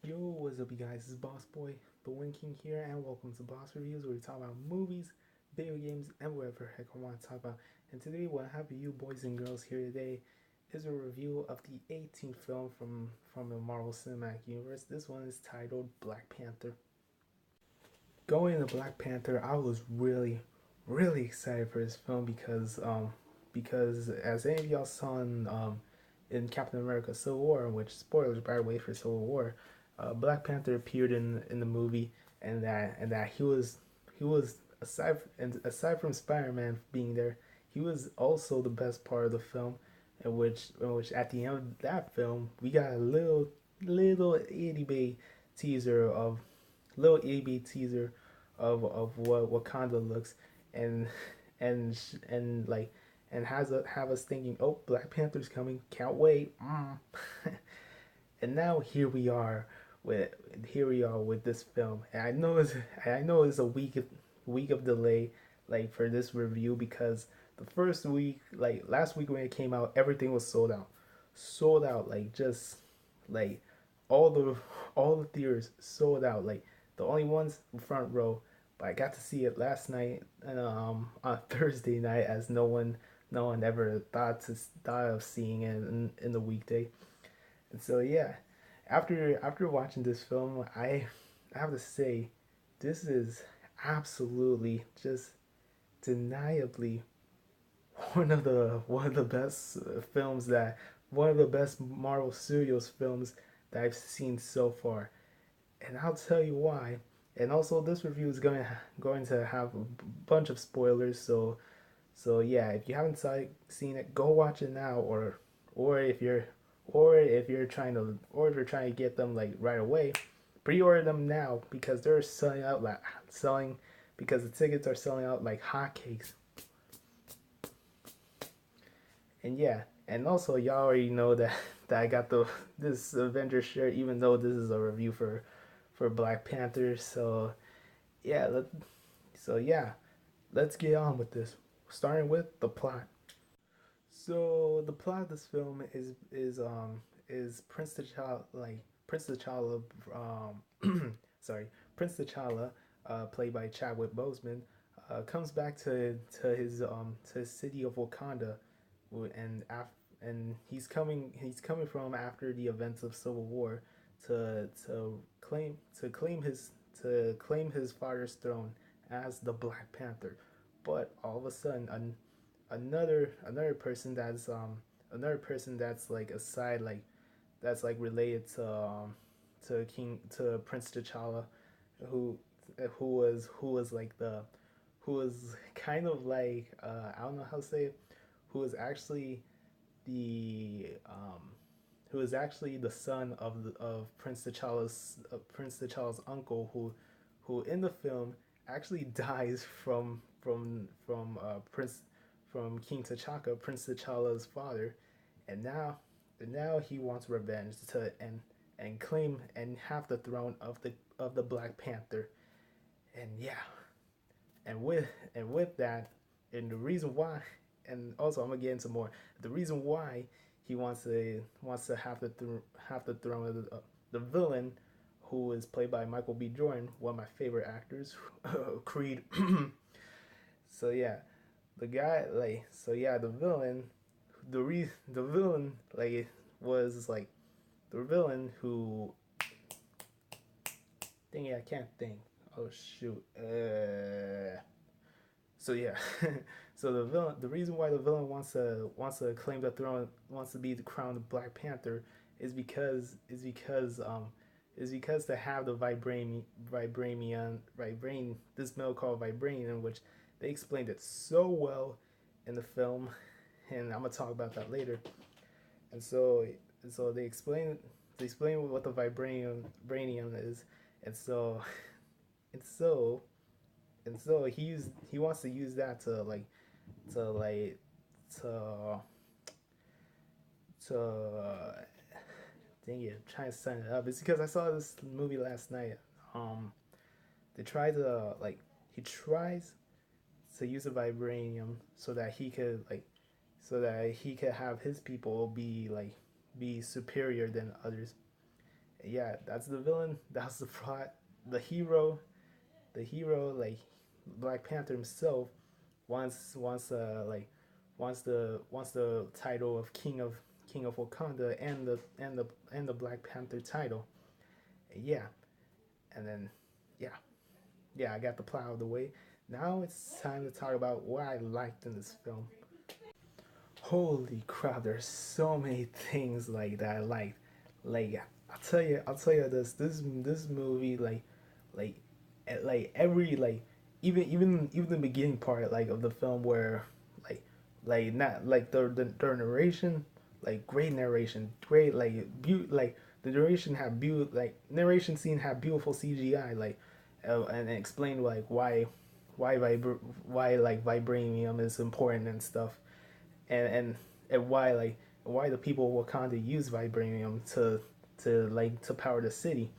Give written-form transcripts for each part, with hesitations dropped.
Yo, what's up, you guys? This is Boss Boy, the Win King here, and welcome to Boss Reviews, where we talk about movies, video games, and whatever heck I want to talk about. And today, what I have for you, boys and girls, here today is a review of the 18th film from the Marvel Cinematic Universe. This one is titled Black Panther. Going into Black Panther, I was really excited for this film because as any of y'all saw in Captain America: Civil War, which spoilers by the way for Civil War, Black Panther appeared in the movie, and that he was aside from Spider Man being there, he was also the best part of the film, in which at the end of that film we got a little itty bitty teaser of little itty bitty teaser of what Wakanda looks, and and like and have us thinking, oh, Black Panther's coming, can't wait. And now with here we are with this film. And I know it's a week of delay, like, for this review, because the first week, like last week when it came out, everything was sold out, like, just like all the all the theaters sold out, like the only ones in front row. But I got to see it last night, on Thursday night, as no one ever thought of seeing it in the weekday. And so, yeah, after watching this film, I have to say, this is absolutely, just deniably, one of the best films that one of the best Marvel Studios films that I've seen so far. And I'll tell you why. And also, this review is going to have a bunch of spoilers. So yeah, if you haven't seen it, go watch it now, or if you're or if you're trying to get them, like, right away, pre-order them now, because they're selling because the tickets are selling out like hotcakes. And yeah, and also, y'all already know that that I got the this Avengers shirt, even though this is a review for Black Panther. Yeah, let, yeah, let's get on with this. Starting with the plot. So the plot of this film is Prince T'Challa, sorry, Prince T'Challa, played by Chadwick Boseman, comes back to his city of Wakanda, and he's coming from after the events of Civil War, to claim his father's throne as the Black Panther. But all of a sudden, another person that's like a side, like, that's like related to Prince T'Challa, who who was like the who was kind of like, I don't know how to say it, who was actually the son of Prince T'Challa's uncle, who in the film actually dies from King T'Chaka, Prince T'Challa's father. And now and now he wants revenge to and claim and have the throne of the Black Panther. And yeah, and with that, and the reason why, and also I'm gonna get into more. The reason why he wants to have the throne of the villain, who is played by Michael B. Jordan, one of my favorite actors, Creed. So yeah, the villain, the villain, like, was like the villain who, dang it, I can't think. Oh shoot. So yeah, so the reason why the villain wants to claim the throne, wants to be the crowned Black Panther, is because to have the vibranium, this metal called vibranium, which they explained it so well in the film, and I'm gonna talk about that later. And so they explain what the vibranium is, and so and so and so he wants to use that to like to to dang it, I'm trying to set it up. It's because I saw this movie last night. Um, they try to like he tries to use a vibranium so that he could have his people be superior than others. Yeah, that's the villain. That's the plot. The hero, the hero, like Black Panther himself, wants the title of King of Wakanda and the Black Panther title. Yeah, and then yeah, yeah, I got the plot out of the way. Now it's time to talk about what I liked in this film. Holy crap, there's so many things like that I liked. Like I'll tell you this movie like every even the beginning part like of the film where like not like the narration, like great narration, great like the narration had narration scene had beautiful CGI, and it explained like why like vibranium is important and stuff, and why the people of Wakanda use vibranium to power the city,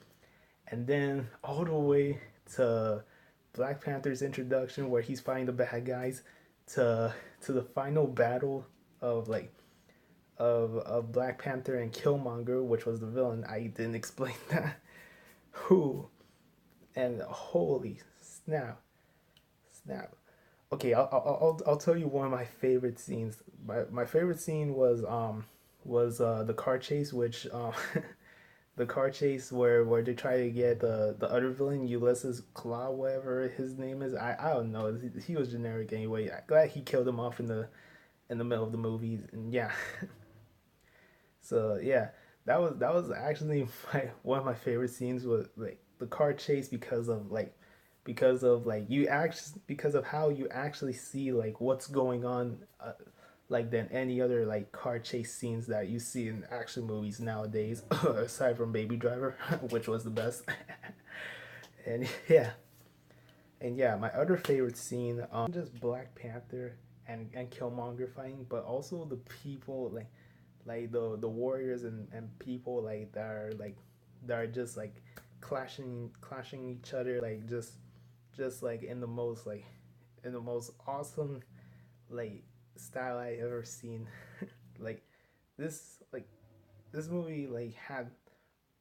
and then all the way to Black Panther's introduction where he's fighting the bad guys, to the final battle of of Black Panther and Killmonger, which was the villain. I didn't explain that. Who and holy snap, snap. Okay, I'll tell you one of my favorite scenes. My favorite scene was the car chase, which the car chase where they try to get the other villain Ulysses Claw, whatever his name is. I don't know. He was generic anyway. I'm glad he killed him off in the middle of the movie. And yeah, so yeah, that was actually one of my favorite scenes was like the car chase because of how you actually see like what's going on, like than any other like car chase scenes that you see in action movies nowadays aside from Baby Driver which was the best. And yeah, my other favorite scene, just Black Panther and Killmonger fighting, but also the people like the warriors and people like that are just like clashing each other, like just like in the most awesome like style I ever seen. like this like this movie like had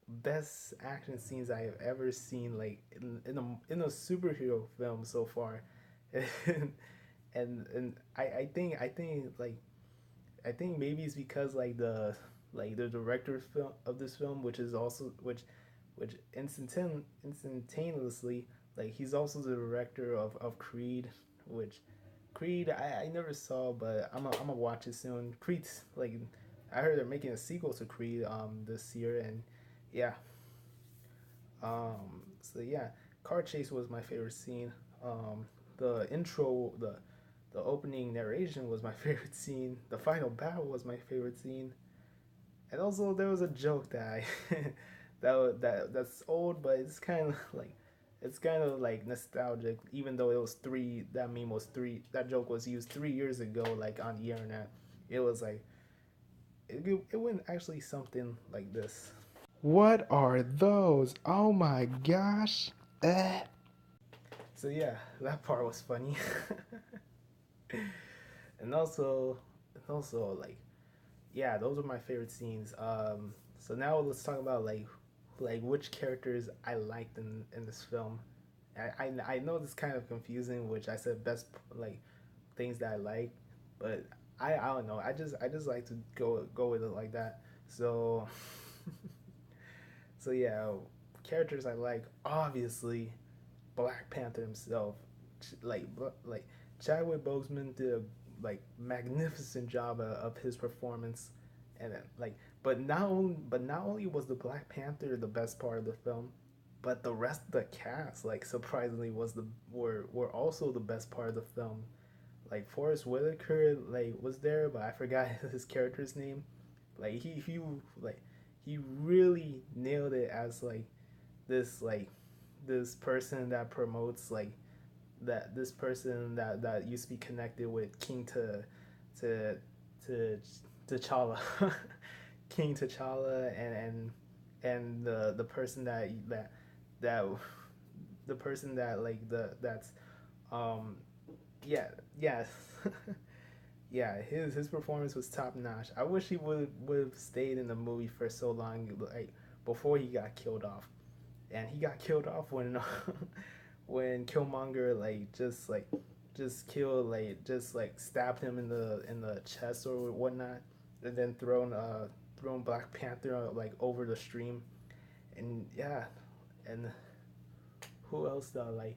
best action scenes I have ever seen, like in a superhero film so far. and I think maybe it's because like the director of this film, which is also which instantaneously, like he's also the director of Creed, which Creed I never saw, but I'm gonna watch it soon. Creed's like I heard they're making a sequel to Creed this year, and yeah, so yeah, car chase was my favorite scene. The intro, the opening narration was my favorite scene. The final battle was my favorite scene. And also there was a joke that I that's old, but it's kind of like nostalgic. Even though it was three, that meme was three. That joke was used 3 years ago, like on the internet. It was like it went actually something like this. What are those? Oh my gosh. Eh. So yeah, that part was funny. and also and also like yeah, those are my favorite scenes. So now let's talk about like which characters I liked in this film. I know this is kind of confusing, which I said best like things that I like, but I don't know. I just like to go with it like that. So so yeah, characters I like, obviously Black Panther himself, like like Chadwick Boseman did a like magnificent job of his performance, and then, like but not only was the Black Panther the best part of the film, but the rest of the cast like surprisingly were also the best part of the film. Like Forrest Whitaker like was there, but I forgot his character's name. Like like he really nailed it as this like this person that promotes like that this person that used to be connected with King to to T'Challa, King T'Challa, and the person that the person that like the that's um yeah, yes. Yeah, his performance was top notch. I wish he would have stayed in the movie for so long, like before he got killed off, and he got killed off when when Killmonger just killed just stabbed him in the chest or whatnot, and then thrown Black Panther over the stream, and yeah, and who else though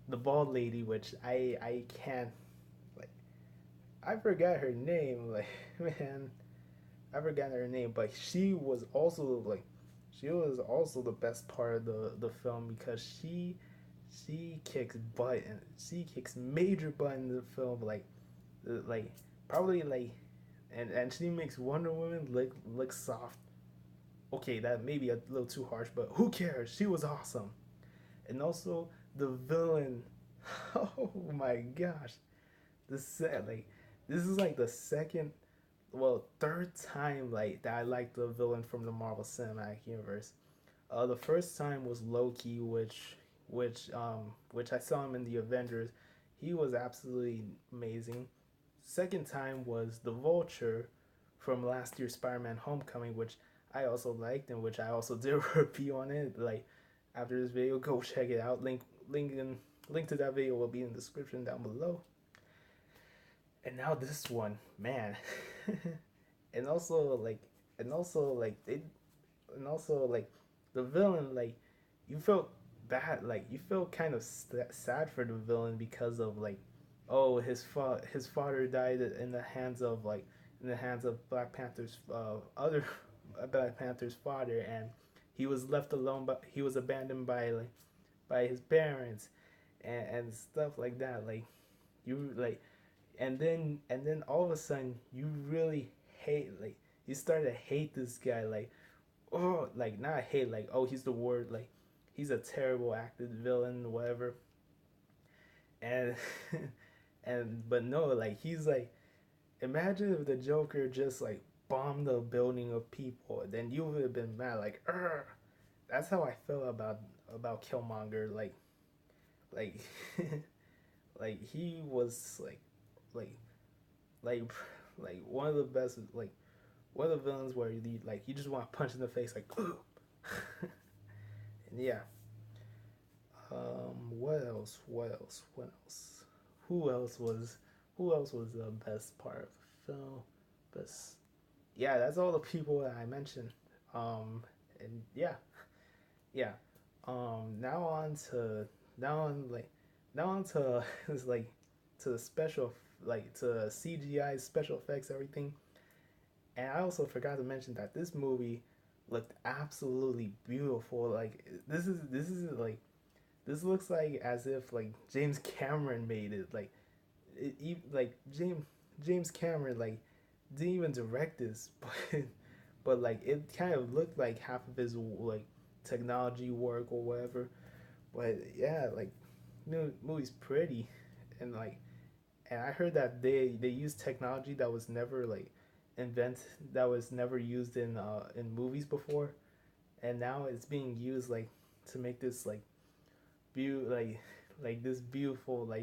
the bald lady, which I can't like I forgot her name man, I forgot her name, but she was also the best part of the film because she kicks butt and she kicks major butt in the film like probably and she makes Wonder Woman look soft. Okay, that may be a little too harsh, but who cares? She was awesome. And also the villain. Oh my gosh, this is like the second, well, third time that I liked the villain from the Marvel Cinematic Universe. The first time was Loki, which I saw him in the Avengers. He was absolutely amazing. Second time was the Vulture from last year's Spider-Man: Homecoming, which I also liked and which I also did a review on it. Like after this video, go check it out. Link to that video will be in the description down below. And now this one, man. and also like and also like they and also like the villain, you felt bad, you felt kind of sad for the villain because of oh, his father died in the hands of Black Panther's other Black Panther's father, and he was left alone, but he was abandoned by his parents, and stuff like that. You and then all of a sudden you really hate you start to hate this guy, oh, not hate, oh, he's the word, he's a terrible acted villain, whatever. And and but no, he's imagine if the Joker just bombed a building of people, then you would have been mad, Urgh. That's how I felt about Killmonger, like he was like like one of the best, one of the villains where you just want to punch in the face, and yeah. What else? What else? What else? Who else was who else was the best part of the film? Best. Yeah, that's all the people that I mentioned. And yeah, yeah. Now on to now on like now on to it's to the special, to CGI special effects, everything. And I also forgot to mention that this movie looked absolutely beautiful. This looks as if James Cameron made it. James Cameron didn't even direct this, but it kind of looked like half of his technology work or whatever. But yeah, movie's pretty, and and I heard that they used technology that was never invent that was never used in movies before, and now it's being used to make this view this beautiful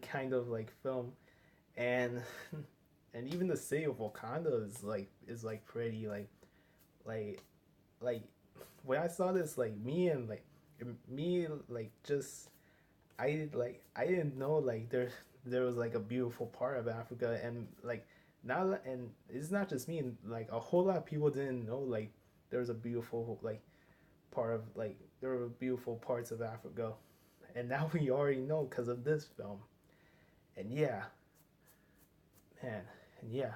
kind of film. And and even the city of Wakanda is pretty like like when I saw this, me just I didn't know there was a beautiful part of Africa, and now, and it's not just me, a whole lot of people didn't know there was a beautiful part of there were beautiful parts of Africa, and now we already know because of this film. And yeah, man, and yeah.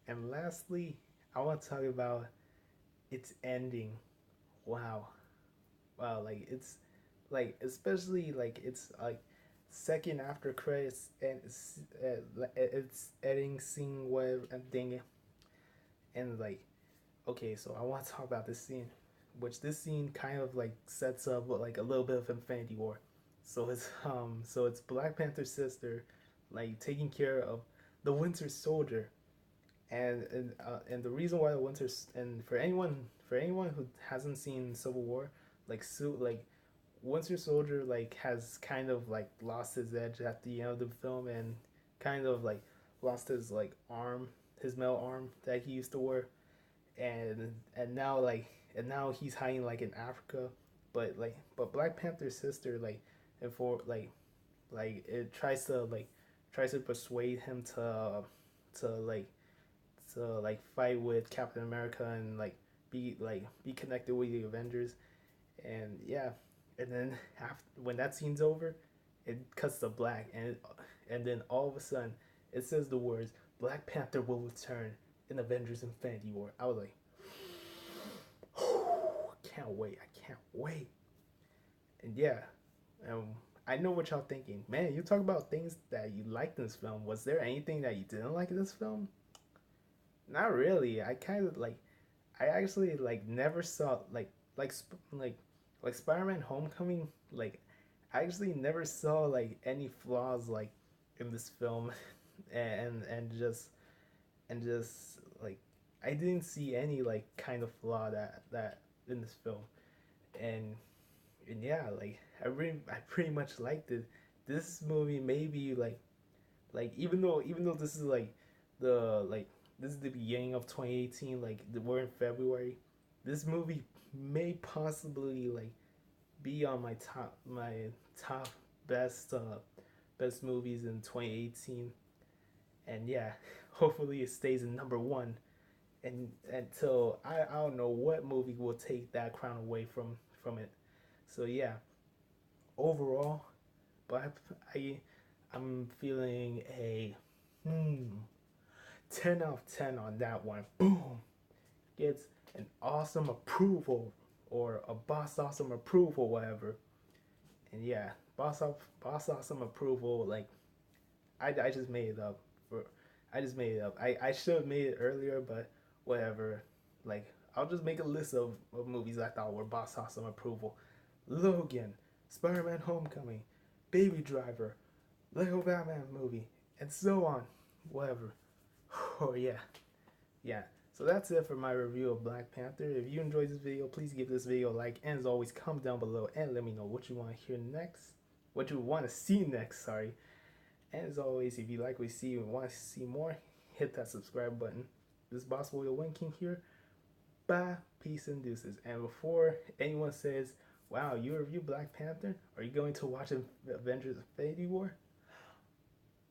And lastly, I want to talk about its ending. Wow, wow, it's especially it's second after credits, and it's editing scene, whatever, and thing, and okay, so I want to talk about this scene, which this scene kind of sets up a little bit of Infinity War. So it's Black Panther's sister taking care of the Winter Soldier, and the reason why the Winter, and for anyone who hasn't seen Civil War, Winter Soldier has kind of lost his edge at the end of the film, and kind of lost his arm, his metal arm that he used to wear. and now he's hiding like in Africa, but Black Panther's sister and for it tries to persuade him to fight with Captain America and be connected with the Avengers. And yeah, and then after, when that scene's over, it cuts to black, and then all of a sudden it says the words Black Panther will return in Avengers Infinity War. I was like, can't wait, I can't wait. And yeah, um, I know what y'all thinking. Man, you talk about things that you liked in this film. Was there anything that you didn't like in this film? Not really. I kind of I actually never saw like like Spider-Man Homecoming. I actually never saw any flaws in this film, and just I didn't see any kind of flaw that in this film, and yeah, I pretty much liked it. This movie maybe even though this is the like this is the beginning of 2018, we're in February. This movie may possibly be on my top best best movies in 2018. And yeah, hopefully it stays in number one, and until I don't know what movie will take that crown away from it. So yeah, overall, but I I'm feeling a hmm 10 out of 10 on that one. Boom. Gets an awesome approval, or a boss awesome approval, whatever. And yeah, boss awesome approval. I just made it up. For I just made it up. I should have made it earlier, but whatever. I'll just make a list of movies I thought were boss awesome approval. Logan, Spider-Man Homecoming, Baby Driver, Lego Batman movie, and so on. Whatever. Oh yeah. Yeah. So that's it for my review of Black Panther. If you enjoyed this video, please give this video a like, and as always, comment down below and let me know what you want to hear next, what you want to see next, sorry. And as always, if you like what you see and want to see more, hit that subscribe button. This is Boss Boy Win King here. Bye, peace and deuces. And before anyone says, wow, you review Black Panther, are you going to watch Avengers Infinity War?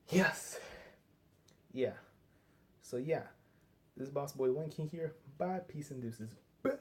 Yes. Yeah. So yeah, this is Boss Boy Win King here. Bye, peace and deuces. Bye.